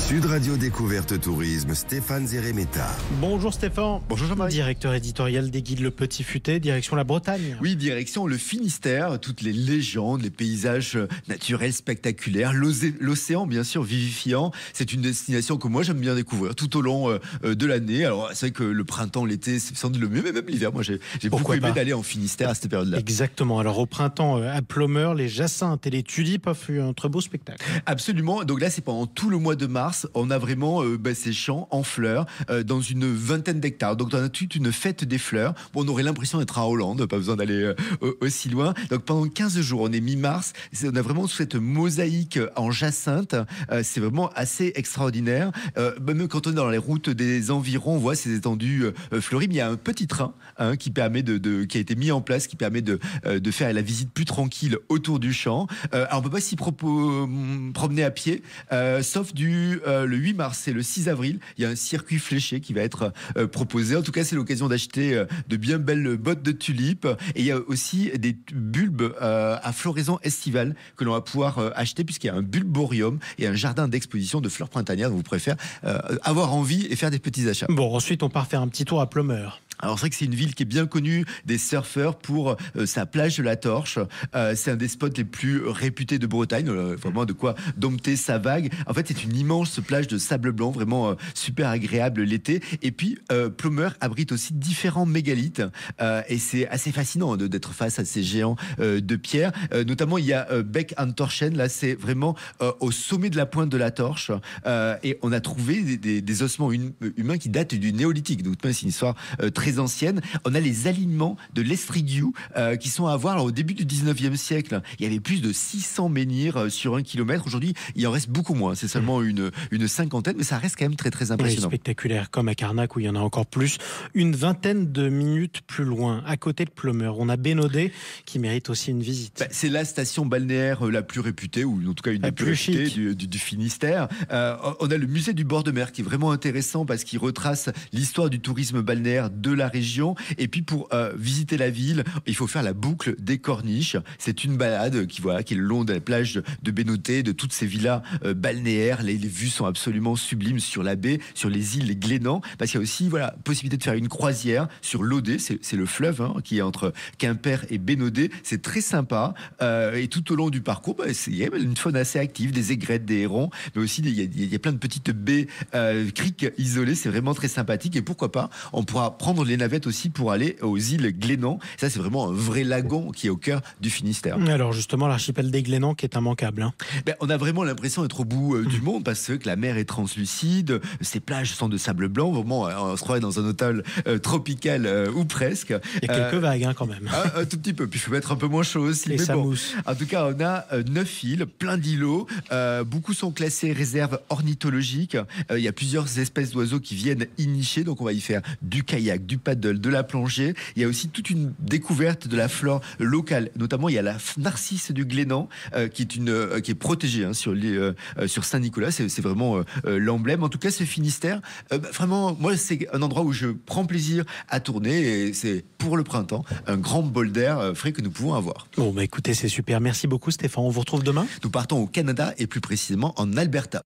Sud Radio Découverte Tourisme, Stéphane Zeremeta. Bonjour Stéphane. Bonjour Jean-Marie. Directeur éditorial des Guides Le Petit Futé, direction la Bretagne. Oui, direction le Finistère, toutes les légendes, les paysages naturels spectaculaires, l'océan bien sûr vivifiant. C'est une destination que moi j'aime bien découvrir tout au long de l'année. Alors c'est vrai que le printemps, l'été, c'est sans doute le mieux, mais même l'hiver, moi j'ai beaucoup aimé d'aller en Finistère à cette période-là. Exactement. Alors au printemps, à Plomeur, les jacinthes et les tulipes offrent un très beau spectacle. Absolument. Donc là, c'est pendant tout le mois de mars. On a vraiment ces champs en fleurs dans une vingtaine d'hectares. Donc on a toute une fête des fleurs. Bon, on aurait l'impression d'être en Hollande, pas besoin d'aller aussi loin. Donc pendant 15 jours, on est mi-mars. On a vraiment cette mosaïque en jacinthe. C'est vraiment assez extraordinaire. Même quand on est dans les routes des environs, on voit ces étendues fleuries. Mais il y a un petit train qui permet qui a été mis en place, qui permet de faire la visite plus tranquille autour du champ. Alors on peut pas s'y promener à pied, sauf le 8 mars et le 6 avril. Il y a un circuit fléché qui va être proposé. En tout cas, c'est l'occasion d'acheter de bien belles bottes de tulipes. Et il y a aussi des bulbes à floraison estivale que l'on va pouvoir acheter, puisqu'il y a un bulborium et un jardin d'exposition de fleurs printanières dont vous préférez avoir envie et faire des petits achats. Bon, ensuite, on part faire un petit tour à Plomeur. Alors c'est vrai que c'est une ville qui est bien connue des surfeurs pour sa plage de la Torche. C'est un des spots les plus réputés de Bretagne, vraiment de quoi dompter sa vague. En fait, c'est une immense plage de sable blanc, vraiment super agréable l'été. Et puis Plomeur abrite aussi différents mégalithes et c'est assez fascinant d'être face à ces géants de pierre. Notamment, il y a Bec an Torschen. Là, c'est vraiment au sommet de la pointe de la Torche et on a trouvé des ossements humains qui datent du néolithique. Donc c'est une histoire très ancienne. On a les alignements de l'Estrigiou qui sont à voir. Alors, au début du 19e siècle, il y avait plus de 600 menhirs sur 1 kilomètre. Aujourd'hui, il en reste beaucoup moins. C'est seulement une cinquantaine, mais ça reste quand même très très impressionnant. Oui, spectaculaire, comme à Carnac où il y en a encore plus. Une vingtaine de minutes plus loin, à côté de Plomeur, on a Bénodet qui mérite aussi une visite. C'est la station balnéaire la plus réputée, ou en tout cas une des plus réputées du Finistère. On a le musée du bord de mer qui est vraiment intéressant parce qu'il retrace l'histoire du tourisme balnéaire de la région. Et puis pour visiter la ville, il faut faire la boucle des Corniches. C'est une balade qui est le long de la plage de Bénodet, de toutes ces villas balnéaires. Les vues sont absolument sublimes sur la baie, sur les îles Glénan, parce qu'il y a aussi possibilité de faire une croisière sur l'Odé, c'est le fleuve qui est entre Quimper et Bénodet. C'est très sympa et tout au long du parcours, il y a une faune assez active, des aigrettes, des hérons, mais aussi il y a plein de petites baies, criques isolées. C'est vraiment très sympathique et pourquoi pas, on pourra prendre les navettes aussi pour aller aux îles Glénan. Ça, c'est vraiment un vrai lagon qui est au cœur du Finistère. Alors justement, l'archipel des Glénans qui est immanquable. On a vraiment l'impression d'être au bout du monde parce que la mer est translucide, ces plages sont de sable blanc. Vraiment, on se croirait dans un hôtel tropical ou presque. Il y a quelques vagues quand même. Un tout petit peu. Puis il faut mettre un peu moins chaud aussi. Et ça mousse. En tout cas, on a 9 îles, plein d'îlots. Beaucoup sont classés réserves ornithologiques. Il y a plusieurs espèces d'oiseaux qui viennent y nicher. Donc on va y faire du kayak, du paddle, de la plongée. Il y a aussi toute une découverte de la flore locale. Notamment, il y a la narcisse du Glénan qui est protégée sur Saint-Nicolas. C'est vraiment l'emblème. En tout cas, ce Finistère, vraiment, moi, c'est un endroit où je prends plaisir à tourner et c'est pour le printemps un grand bol d'air frais que nous pouvons avoir. Bon, écoutez, c'est super. Merci beaucoup Stéphane. On vous retrouve demain. Nous partons au Canada et plus précisément en Alberta.